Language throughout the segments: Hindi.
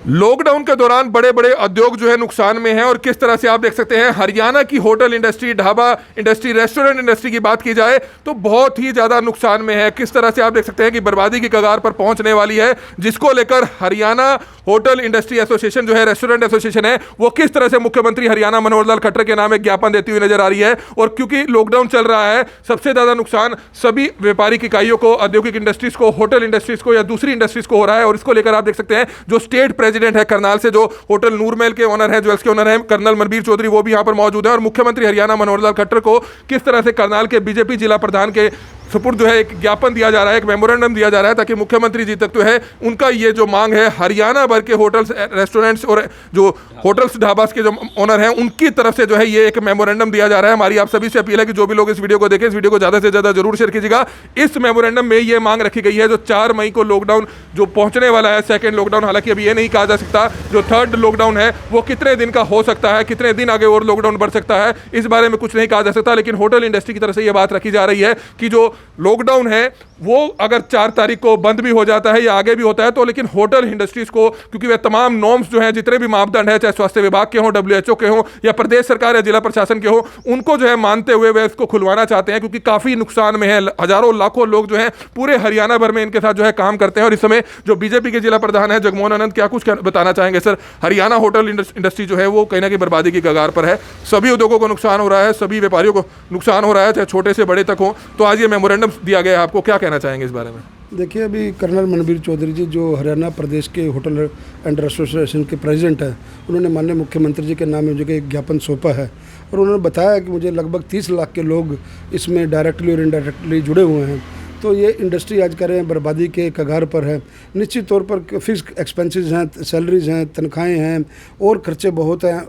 लॉकडाउन के दौरान बड़े बड़े उद्योग जो है नुकसान में हैं और किस तरह से आप देख सकते हैं हरियाणा की hotel industry, dhaba industry, restaurant industry की बात की जाए तो बहुत ही ज़्यादा नुकसान में है। किस तरह से आप देख सकते हैं कि बर्बादी की कगार पर पहुंचने वाली है, जिसको लेकर हरियाणा होटल इंडस्ट्री एसोसिएशन जो है, रेस्टोरेंट एसोसिएशन है, वो किस तरह से मुख्यमंत्री हरियाणा मनोहर लाल खट्टर के नाम एक ज्ञापन देती हुई नजर आ रही है। और क्योंकि लॉकडाउन चल रहा है, सबसे ज़्यादा नुकसान सभी व्यापारिक इकाइयों को, औद्योगिक इंडस्ट्रीज को, होटल इंडस्ट्रीज को या दूसरी इंडस्ट्रीज को हो रहा है। और इसको लेकर आप देख सकते हैं जो स्टेट प्रेसिडेंट है करनाल से, जो होटल नूरमहल के ओनर हैं, ज्वेल्स के ओनर हैं, कर्नल मनबीर चौधरी, वो भी यहां पर मौजूद है। और मुख्यमंत्री हरियाणा मनोहर लाल खट्टर को किस तरह से करनाल के बीजेपी जिला प्रधान के सुपुर्द जो है एक ज्ञापन दिया जा रहा है, एक मेमोरेंडम दिया जा रहा है, ताकि मुख्यमंत्री जी तक जो है उनका ये जो मांग है हरियाणा भर के होटल्स, रेस्टोरेंट्स और जो होटल्स ढाबास के जो ओनर हैं उनकी तरफ से जो है ये एक मेमोरेंडम दिया जा रहा है। हमारी आप सभी से अपील है कि जो भी लोग इस वीडियो को देखें, इस वीडियो को ज़्यादा से ज़्यादा जरूर शेयर कीजिएगा। इस मेमोरेंडम में ये मांग रखी गई है जो 4 मई को लॉकडाउन जो पहुंचने वाला है, सेकेंड लॉकडाउन, हालांकि अभी ये नहीं कहा जा सकता जो थर्ड लॉकडाउन है वो कितने दिन का हो सकता है, कितने दिन आगे और लॉकडाउन बढ़ सकता है, इस बारे में कुछ नहीं कहा जा सकता। लेकिन होटल इंडस्ट्री की तरफ से ये बात रखी जा रही है कि जो लॉकडाउन है वो अगर 4 तारीख को बंद भी हो जाता है या आगे भी होता है तो लेकिन होटल इंडस्ट्रीज को, क्योंकि वे तमाम नॉर्म्स जो हैं, जितने भी मापदंड हैं, चाहे स्वास्थ्य विभाग के हों, WHO के हों या प्रदेश सरकार या जिला प्रशासन के हों, उनको जो है मानते हुए वे इसको खुलवाना चाहते हैं, क्योंकि काफी नुकसान में है। हजारों लाखों लोग जो हैं पूरे हरियाणा भर में इनके साथ जो है काम करते हैं। और इस समय जो बीजेपी के जिला प्रधान है जगमोहन आनंद, क्या कुछ बताना चाहेंगे सर? हरियाणा होटल इंडस्ट्री जो है वो कहीं ना कहीं बर्बादी की कगार पर है, सभी उद्योगों को नुकसान हो रहा है, सभी व्यापारियों को नुकसान हो रहा है, चाहे छोटे से बड़े तक हो। तो आज ये मेमोरेंडम दिया गया है, आपको क्या कहना चाहेंगे इस बारे में? देखिए, अभी कर्नल मनबीर चौधरी जी जो हरियाणा प्रदेश के होटल एंड एसोसिएशन के प्रेसिडेंट हैं, उन्होंने माननीय मुख्यमंत्री जी के नाम में मुझे एक ज्ञापन सौंपा है और उन्होंने बताया कि मुझे लगभग 30 लाख के लोग इसमें डायरेक्टली और इनडायरेक्टली जुड़े हुए हैं। तो ये इंडस्ट्री आज करें बर्बादी के कगार पर है। निश्चित तौर पर फिक्स एक्सपेंसेस हैं, सैलरीज हैं, तनख्वाहें हैं और खर्चे बहुत हैं।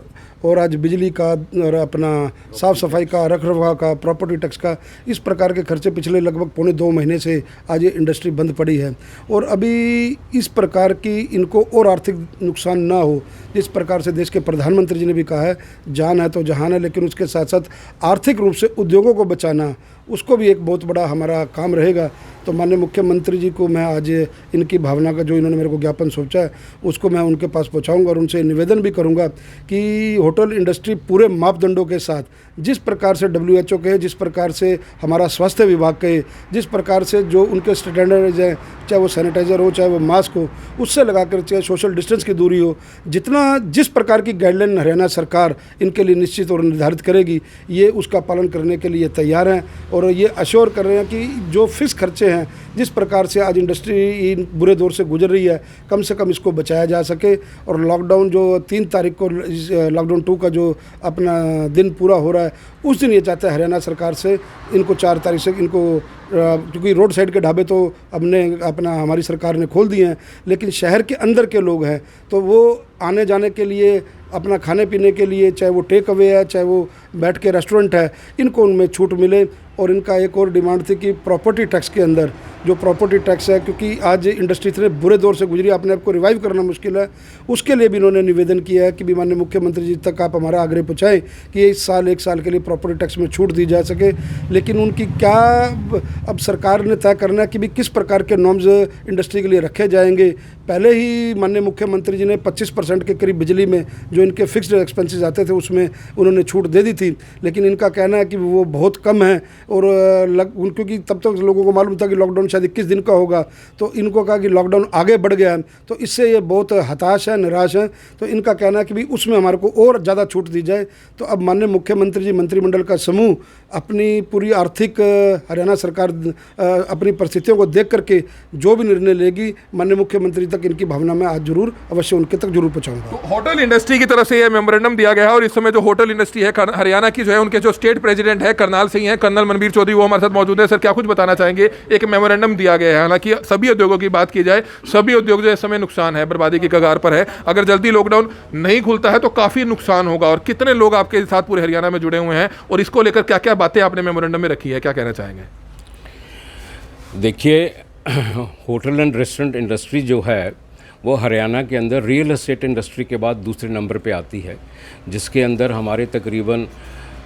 और आज बिजली का और अपना साफ़ सफाई का, रखरखाव का, प्रॉपर्टी टैक्स का, इस प्रकार के खर्चे पिछले लगभग पौने 2 महीने से आज ये इंडस्ट्री बंद पड़ी है। और अभी इस प्रकार की इनको और आर्थिक नुकसान ना हो, जिस प्रकार से देश के प्रधानमंत्री जी ने भी कहा है, जान है तो जहान है, लेकिन उसके साथ साथ आर्थिक रूप से उद्योगों को बचाना, उसको भी एक बहुत बड़ा हमारा काम रहेगा। तो माननीय मुख्यमंत्री जी को मैं आज इनकी भावना का जो इन्होंने मेरे को ज्ञापन सौंपा है उसको मैं उनके पास पहुंचाऊंगा और उनसे निवेदन भी करूंगा कि होटल इंडस्ट्री पूरे मापदंडों के साथ, जिस प्रकार से WHO के, जिस प्रकार से हमारा स्वास्थ्य विभाग के, जिस प्रकार से जो उनके स्टैंडर्ड्स हैं, चाहे वो सैनिटाइज़र हो, चाहे वो मास्क हो, उससे लगाकर चाहे सोशल डिस्टेंस की दूरी हो, जितना जिस प्रकार की गाइडलाइन हरियाणा सरकार इनके लिए निश्चित और निर्धारित करेगी, ये उसका पालन करने के लिए तैयार हैं। और ये अश्योर कर रहे हैं कि जो फिक्स खर्चे हैं, जिस प्रकार से आज इंडस्ट्री इन बुरे दौर से गुजर रही है, कम से कम इसको बचाया जा सके। और लॉकडाउन जो 3 तारीख को लॉकडाउन 2 का जो अपना दिन पूरा हो रहा है, उस दिन ये चाहता है हरियाणा सरकार से इनको 4 तारीख से इनको, क्योंकि रोड साइड के ढाबे तो हमारी सरकार ने खोल दिए हैं, लेकिन शहर के अंदर के लोग हैं तो वो आने जाने के लिए, अपना खाने पीने के लिए, चाहे वो टेक अवे है, चाहे वो बैठ के रेस्टोरेंट है, इनको उनमें छूट मिले। और इनका एक और डिमांड थी कि प्रॉपर्टी टैक्स के अंदर जो प्रॉपर्टी टैक्स है, क्योंकि आज इंडस्ट्री इतने बुरे दौर से गुजरी, अपने आप को रिवाइव करना मुश्किल है, उसके लिए भी इन्होंने निवेदन किया है कि माननीय मुख्यमंत्री जी तक आप हमारा आग्रह पहुँचाएँ कि इस साल 1 साल के लिए प्रॉपर्टी टैक्स में छूट दी जा सके। लेकिन उनकी क्या, अब सरकार ने तय करना है कि भी किस प्रकार के नॉर्म्स इंडस्ट्री के लिए रखे जाएंगे। पहले ही माननीय मुख्यमंत्री जी ने 25% के करीब बिजली में जो इनके फिक्स्ड एक्सपेंसेस आते थे उसमें उन्होंने छूट दे दी थी, लेकिन इनका कहना है कि वो बहुत कम है। और क्योंकि तब तक लोगों को मालूम था कि लॉकडाउन शायद 21 दिन का होगा, तो इनको कहा कि लॉकडाउन आगे बढ़ गया, तो इससे ये बहुत हताश है, निराश है। तो इनका कहना है कि भी उसमें हमारे को और ज़्यादा छूट दी जाए। तो अब माननीय मुख्यमंत्री जी, मंत्रिमंडल का समूह अपनी पूरी आर्थिक, हरियाणा सरकार अपनी परिस्थितियों को देख करके जो भी निर्णय लेगी, माननीय मुख्यमंत्री तक इनकी भावना में आज जरूर अवश्य उनके तक जरूर पहुँचाऊँगा। तो होटल इंडस्ट्री की तरफ से यह मेमोरेंडम दिया गया है और इस समय जो होटल इंडस्ट्री है हरियाणा की जो है, उनके जो स्टेट प्रेसिडेंट है करनाल से ही है, कर्नल मनबीर चौधरी, वो हमारे साथ मौजूद है। सर, क्या कुछ बताना चाहेंगे? एक मेमोरेंडम दिया गया है, हालांकि सभी उद्योगों की बात की जाए, सभी उद्योग जो इस समय नुकसान है, बर्बादी की कगार पर है। अगर जल्दी लॉकडाउन नहीं खुलता है तो काफी नुकसान होगा। और कितने लोग आपके साथ पूरे हरियाणा में जुड़े हुए हैं और इसको लेकर क्या क्या बातें आपने मेमोरेंडम में रखी है, क्या कहना चाहेंगे? देखिए, होटल एंड रेस्टोरेंट इंडस्ट्री जो है वो हरियाणा के अंदर रियल एस्टेट इंडस्ट्री के बाद दूसरे नंबर पे आती है, जिसके अंदर हमारे तकरीबन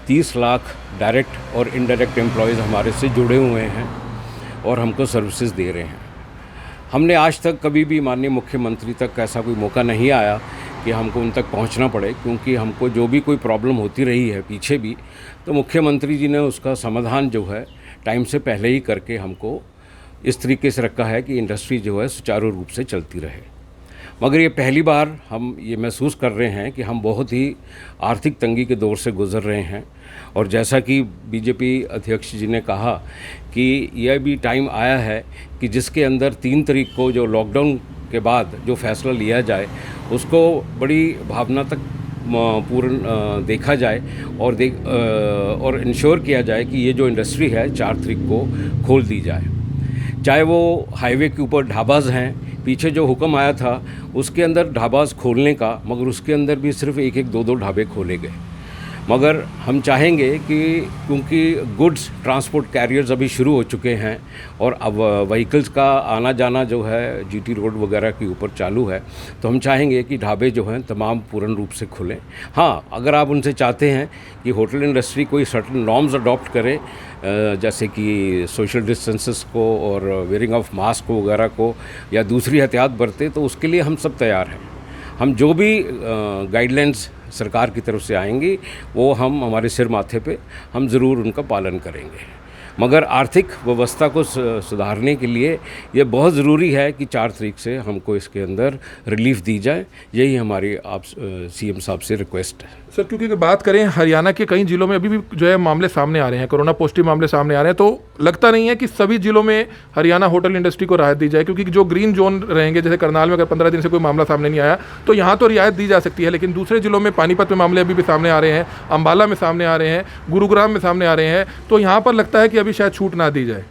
30 लाख डायरेक्ट और इनडायरेक्ट एम्प्लॉयज़ हमारे से जुड़े हुए हैं और हमको सर्विसेज दे रहे हैं। हमने आज तक कभी भी माननीय मुख्यमंत्री तक ऐसा कोई मौका नहीं आया कि हमको उन तक पहुंचना पड़े, क्योंकि हमको जो भी कोई प्रॉब्लम होती रही है पीछे भी, तो मुख्यमंत्री जी ने उसका समाधान जो है टाइम से पहले ही करके हमको इस तरीके से रखा है कि इंडस्ट्री जो है सुचारू रूप से चलती रहे। मगर ये पहली बार हम ये महसूस कर रहे हैं कि हम बहुत ही आर्थिक तंगी के दौर से गुज़र रहे हैं, और जैसा कि बीजेपी अध्यक्ष जी ने कहा कि यह भी टाइम आया है कि जिसके अंदर 3 तारीख को जो लॉकडाउन के बाद जो फैसला लिया जाए उसको बड़ी भावना तक पूर्ण देखा जाए और इंश्योर किया जाए कि ये जो इंडस्ट्री है 4 तारीख को खोल दी जाए। चाहे वो हाईवे के ऊपर ढाबाज हैं, पीछे जो हुक्म आया था उसके अंदर ढाबाज खोलने का, मगर उसके अंदर भी सिर्फ 1-1, 2-2 ढाबे खोले गए। मगर हम चाहेंगे कि क्योंकि गुड्स ट्रांसपोर्ट कैरियर्स अभी शुरू हो चुके हैं और अब व्हीकल्स का आना जाना जो है जीटी रोड वगैरह के ऊपर चालू है, तो हम चाहेंगे कि ढाबे जो हैं तमाम पूर्ण रूप से खुलें। हाँ, अगर आप उनसे चाहते हैं कि होटल इंडस्ट्री कोई सर्टेन नॉर्म्स अडॉप्ट करे, जैसे कि सोशल डिस्टेंसेस को और वेयरिंग ऑफ मास्क वगैरह को या दूसरी एहतियात बरते, तो उसके लिए हम सब तैयार हैं। हम जो भी गाइडलाइंस सरकार की तरफ से आएंगी वो हम हमारे सिर माथे पे हम ज़रूर उनका पालन करेंगे। मगर आर्थिक व्यवस्था को सुधारने के लिए ये बहुत ज़रूरी है कि 4 तारीख से हमको इसके अंदर रिलीफ दी जाए। यही हमारी आप सीएम साहब से रिक्वेस्ट है। सर, क्योंकि अगर बात करें हरियाणा के कई जिलों में अभी भी जो है मामले सामने आ रहे हैं, कोरोना पॉजिटिव मामले सामने आ रहे हैं, तो लगता नहीं है कि सभी जिलों में हरियाणा होटल इंडस्ट्री को राहत दी जाए, क्योंकि जो ग्रीन जोन रहेंगे, जैसे करनाल में अगर 15 दिन से कोई मामला सामने नहीं आया तो यहाँ तो रियायत दी जा सकती है, लेकिन दूसरे जिलों में पानीपत में मामले अभी भी सामने आ रहे हैं, अम्बाला में सामने आ रहे हैं, गुरुग्राम में सामने आ रहे हैं, तो यहाँ पर लगता है कि अभी शायद छूट ना दी जाए।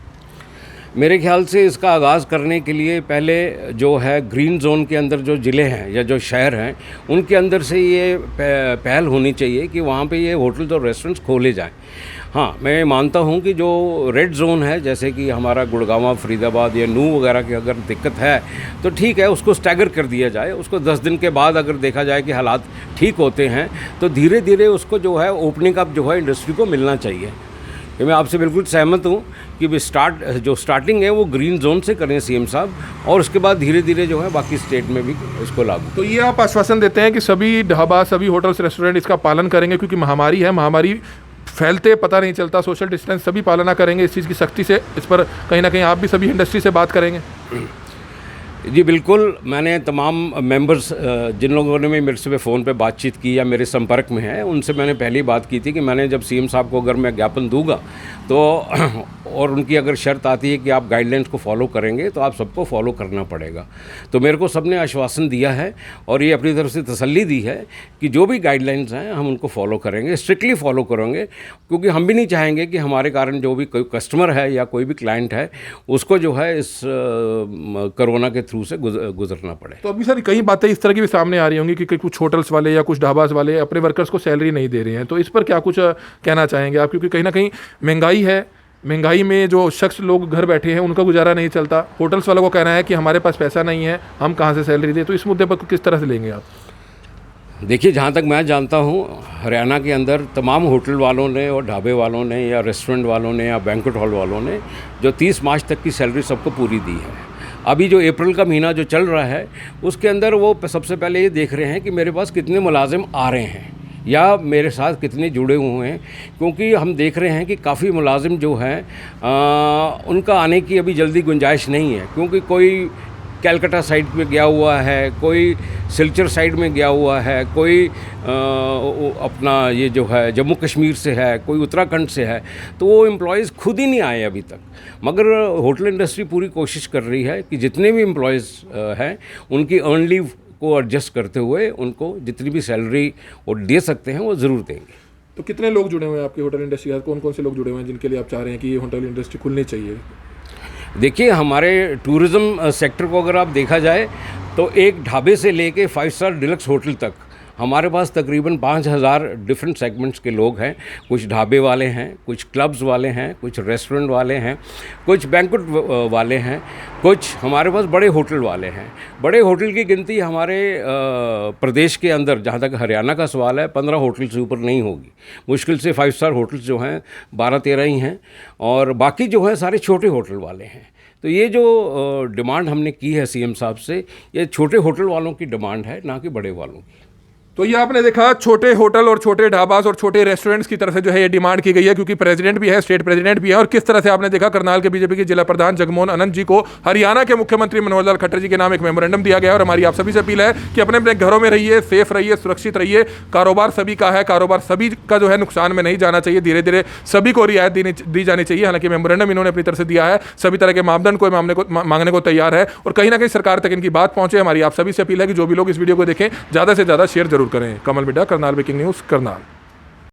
मेरे ख्याल से इसका आगाज़ करने के लिए पहले जो है ग्रीन जोन के अंदर जो ज़िले हैं या जो शहर हैं उनके अंदर से ये पहल होनी चाहिए कि वहाँ पे ये होटल्स और रेस्टोरेंट्स खोले जाएं। हाँ, मैं मानता हूँ कि जो रेड जोन है, जैसे कि हमारा गुड़गांव, फरीदाबाद या नू वगैरह की अगर दिक्कत है तो ठीक है, उसको स्टैगर कर दिया जाए। उसको 10 दिन के बाद अगर देखा जाए कि हालात ठीक होते हैं तो धीरे धीरे उसको जो है ओपनिंग अप जो है इंडस्ट्री को मिलना चाहिए। ये मैं आपसे बिल्कुल सहमत हूँ कि स्टार्टिंग है वो ग्रीन जोन से करें सीएम साहब, और उसके बाद धीरे धीरे जो है बाकी स्टेट में भी इसको लागू। तो ये आप आश्वासन देते हैं कि सभी ढाबा, सभी होटल्स, रेस्टोरेंट इसका पालन करेंगे, क्योंकि महामारी है, महामारी फैलते पता नहीं चलता, सोशल डिस्टेंस सभी पालना करेंगे इस चीज़ की सख्ती से। इस पर कहीं ना कहीं आप भी सभी इंडस्ट्री से बात करेंगे? जी बिल्कुल, मैंने तमाम मेंबर्स जिन लोगों ने मेरे से फ़ोन पे बातचीत की या मेरे संपर्क में हैं, उनसे मैंने पहले ही बात की थी कि मैंने जब सीएम साहब को अगर मैं ज्ञापन दूंगा तो और उनकी अगर शर्त आती है कि आप गाइडलाइंस को फॉलो करेंगे तो आप सबको फॉलो करना पड़ेगा। तो मेरे को सबने आश्वासन दिया है और ये अपनी तरफ से तसल्ली दी है कि जो भी गाइडलाइंस हैं हम उनको फॉलो करेंगे, स्ट्रिक्टली फॉलो करेंगे, क्योंकि हम भी नहीं चाहेंगे कि हमारे कारण जो भी कोई कस्टमर है या कोई भी क्लाइंट है उसको जो है इस कोरोना के थ्रू से गुजरना पड़े। तो अभी सर कई बातें इस तरह की भी सामने आ रही होंगी कि कुछ होटल्स वाले या कुछ ढाबाज वाले अपने वर्कर्स को सैलरी नहीं दे रहे हैं, तो इस पर क्या कुछ कहना चाहेंगे आप? क्योंकि कहीं ना कहीं महंगाई है, महंगाई में जो शख्स लोग घर बैठे हैं उनका गुजारा नहीं चलता, होटल्स वालों को कहना है कि हमारे पास पैसा नहीं है, हम कहाँ से सैलरी दें, तो इस मुद्दे पर किस तरह से लेंगे आप? देखिए, जहाँ तक मैं जानता हूँ हरियाणा के अंदर तमाम होटल वालों ने और ढाबे वालों ने या रेस्टोरेंट वालों ने या बैंक्वेट हॉल वालों ने जो 30 मार्च तक की सैलरी सबको पूरी दी है। अभी जो अप्रैल का महीना जो चल रहा है उसके अंदर वो सबसे पहले ये देख रहे हैं कि मेरे पास कितने मुलाजिम आ रहे हैं या मेरे साथ कितने जुड़े हुए हैं, क्योंकि हम देख रहे हैं कि काफ़ी मुलाजिम जो हैं उनका आने की अभी जल्दी गुंजाइश नहीं है, क्योंकि कोई कैलकाटा साइड में गया हुआ है, कोई सिलचर साइड में गया हुआ है, कोई अपना ये जो है जम्मू कश्मीर से है, कोई उत्तराखंड से है, तो वो एम्प्लॉयज़ खुद ही नहीं आए अभी तक। मगर होटल इंडस्ट्री पूरी कोशिश कर रही है कि जितने भी एम्प्लॉयज़ हैं उनकी अर्न लीव को एडजस्ट करते हुए उनको जितनी भी सैलरी वो दे सकते हैं वो ज़रूर देंगे। तो कितने लोग जुड़े हुए हैं आपकी होटल इंडस्ट्री के साथ? कौन कौन से लोग जुड़े हुए हैं जिनके लिए आप चाह रहे हैं कि ये होटल इंडस्ट्री खुलनी चाहिए? देखिए, हमारे टूरिज़्म सेक्टर को अगर आप देखा जाए तो एक ढाबे से लेके 5 स्टार डिलक्स होटल तक हमारे पास तकरीबन 5000 डिफरेंट सेगमेंट्स के लोग हैं। कुछ ढाबे वाले हैं, कुछ क्लब्स वाले हैं, कुछ रेस्टोरेंट वाले हैं, कुछ बैंक्वेट वाले हैं, कुछ हमारे पास बड़े होटल वाले हैं। बड़े होटल की गिनती हमारे प्रदेश के अंदर, जहाँ तक हरियाणा का सवाल है, 15 होटल से ऊपर नहीं होगी। मुश्किल से 5 स्टार होटल्स जो हैं 12-13 ही हैं, और बाकी जो है सारे छोटे होटल वाले हैं। तो ये जो डिमांड हमने की है सीएम साहब से, ये छोटे होटल वालों की डिमांड है, ना कि बड़े वालों की। तो ये आपने देखा छोटे होटल और छोटे ढाबास और छोटे रेस्टोरेंट्स की तरफ से जो है ये डिमांड की गई है, क्योंकि प्रेसिडेंट भी है, स्टेट प्रेसिडेंट भी है। और किस तरह से आपने देखा करनाल के बीजेपी के जिला प्रधान जगमोहन आनंद जी को हरियाणा के मुख्यमंत्री मनोहर लाल खट्टर जी के नाम एक मेमोरेंडम दिया गया है। और हमारी आप सभी से अपील है कि अपने अपने घरों में रहिए, सेफ रहिए, सुरक्षित रहिए। कारोबार सभी का है, कारोबार सभी का जो है नुकसान में नहीं जाना चाहिए। धीरे धीरे सभी को रियायत दी जानी चाहिए। हालांकि मेमोरेंडम इन्होंने अपनी तरफ से दिया है, सभी तरह के मापदंड को मांगने को तैयार है और कहीं ना कहीं सरकार तक इनकी बात पहुंचे। हमारी आप सभी से अपील है कि जो भी लोग इस वीडियो को देखें ज़्यादा से ज़्यादा शेयर जरूर करें। कमल मिड्डा, करनाल ब्रेकिंग न्यूज़, करनाल।